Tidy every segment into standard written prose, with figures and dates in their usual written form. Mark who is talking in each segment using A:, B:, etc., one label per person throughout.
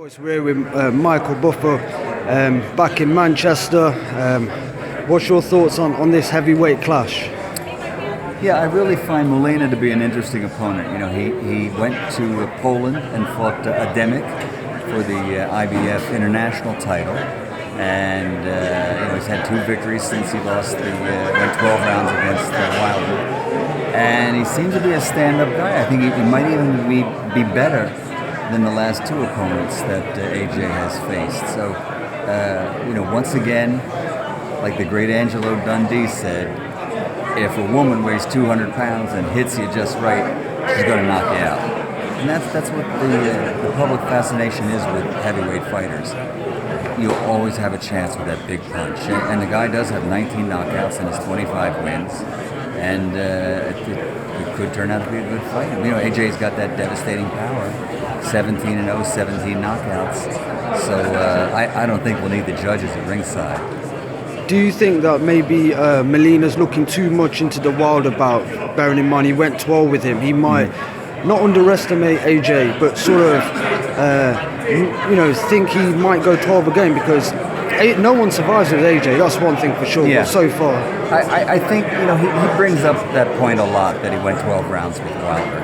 A: Voice. We're with Michael Buffer back in Manchester. What's your thoughts on this heavyweight clash?
B: Yeah, I really find Molina to be an interesting opponent. You know, he went to Poland and fought Ademic for the IBF international title, and he's had 2 victories since he lost went 12 rounds against Wilder. And he seems to be a stand-up guy. I think he might even be better than the last 2 opponents that AJ has faced. So, once again, like the great Angelo Dundee said, if a woman weighs 200 pounds and hits you just right, she's going to knock you out. And that's what the public fascination is with heavyweight fighters. You'll always have a chance with that big punch. And the guy does have 19 knockouts in his 25 wins. And it could turn out to be a good fight. You know, AJ's got that devastating power. 17-0, 17 knockouts. So I don't think we'll need the judges at ringside.
A: Do you think that maybe Molina's looking too much into the Wilder bout? Bearing in mind he went 12 with him, he might not underestimate AJ, but sort of think he might go 12 again, because no one survives with AJ. That's one thing for sure.
B: Yeah.
A: But so far,
B: I think he brings up that point a lot, that he went 12 rounds with Wilder,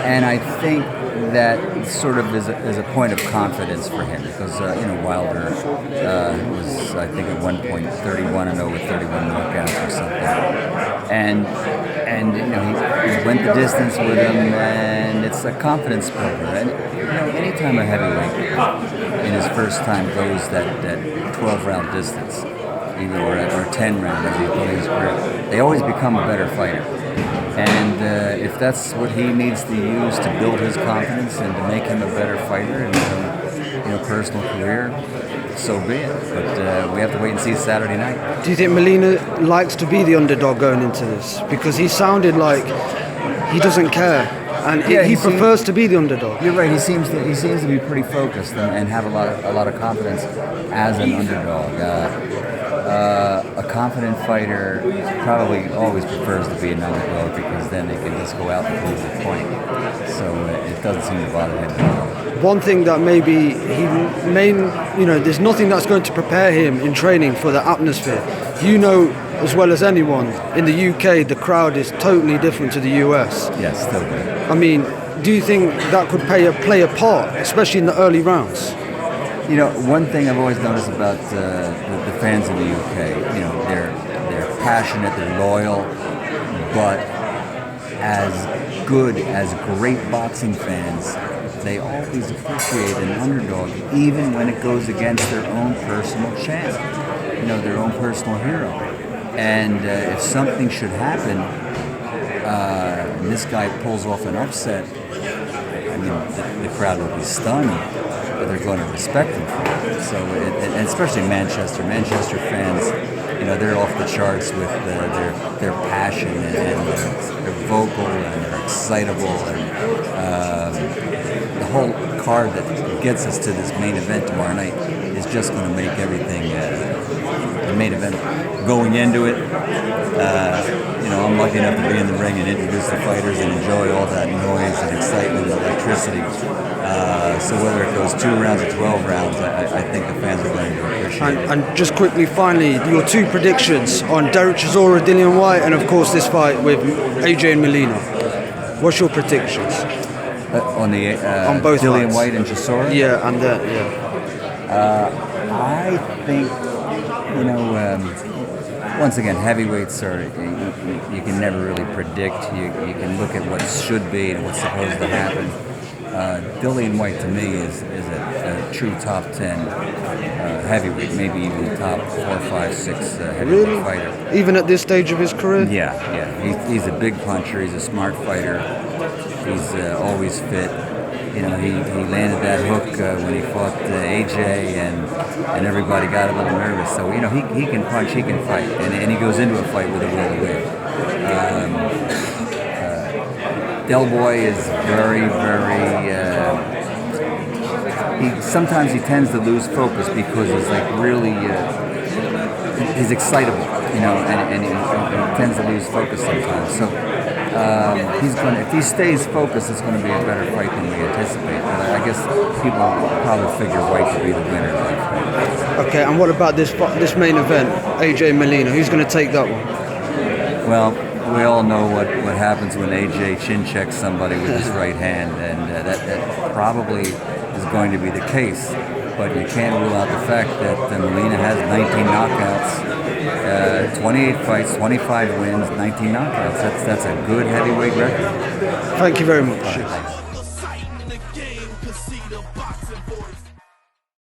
B: and I think that sort of is a point of confidence for him, because Wilder was, I think, at one point 31-0 with 31 knockouts or something, and he went the distance with him, and it's a confidence builder. And anytime a heavyweight in his first time goes that 12-round distance, or 10 round as he put in his career, they always become a better fighter. And if that's what he needs to use to build his confidence and to make him a better fighter in his own personal career, so be it. But we have to wait and see Saturday night.
A: do you think Molina likes to be the underdog going into this? Because he sounded like he doesn't care, and he prefers to be the underdog.
B: You're right. He seems to be pretty focused and have a lot of confidence as an underdog. A confident fighter probably always prefers to be an underdog, because then they can just go out and prove the point. So it doesn't seem to bother him at all.
A: One thing that maybe there's nothing that's going to prepare him in training for the atmosphere. As well as anyone, in the UK, the crowd is totally different to the US.
B: Yes, totally.
A: I mean, do you think that could play a part, especially in the early rounds?
B: One thing I've always noticed about the fans in the UK, they're passionate, they're loyal, but as good as great boxing fans, they always appreciate an underdog, even when it goes against their own personal champ, their own personal hero. And if something should happen, and this guy pulls off an upset, the crowd will be stunned, but they're going to respect him for it. So, and especially Manchester fans, they're off the charts with their passion, and they're vocal, and they're excitable, and the whole card that gets us to this main event tomorrow night is just going to make everything the main event. Going into it, I'm lucky enough to be in the ring and introduce the fighters and enjoy all that noise and excitement and electricity. So whether it goes 2 rounds or 12 rounds, I think the fans are going to appreciate it.
A: And just quickly, finally, your 2 predictions on Derek Chisora, Dillian Whyte, and of course this fight with AJ and Molina. What's your predictions?
B: On
A: both
B: Dillian
A: fights.
B: Whyte and Chisora?
A: Yeah, and
B: I think, once again, heavyweights are, you can never really predict. You can look at what should be and what's supposed to happen. Dillian Whyte, to me, is a true top 10 heavyweight, maybe even top 4, 5, 6 heavyweight fighter.
A: Even at this stage of his career?
B: Yeah. He's a big puncher. He's a smart fighter. He's always fit. He landed that hook when he fought AJ, and everybody got a little nervous. So, he can punch, he can fight, and he goes into a fight with a will to win. Del Boy is very, very. Sometimes he tends to lose focus because he's like really. He's excitable, and he tends to lose focus sometimes. So. If he stays focused, it's going to be a better fight than we anticipate. But I guess people probably figure White to be the winner.
A: Okay, and what about this main event, AJ Molina? Who's going to take that one?
B: Well, we all know what happens when AJ chin checks somebody with his right hand, and that probably is going to be the case. But you can't rule out the fact that Molina has 19 knockouts, 28 fights, 25 wins, 19 knockouts. That's a good heavyweight record.
A: Thank you very much.
B: Thanks.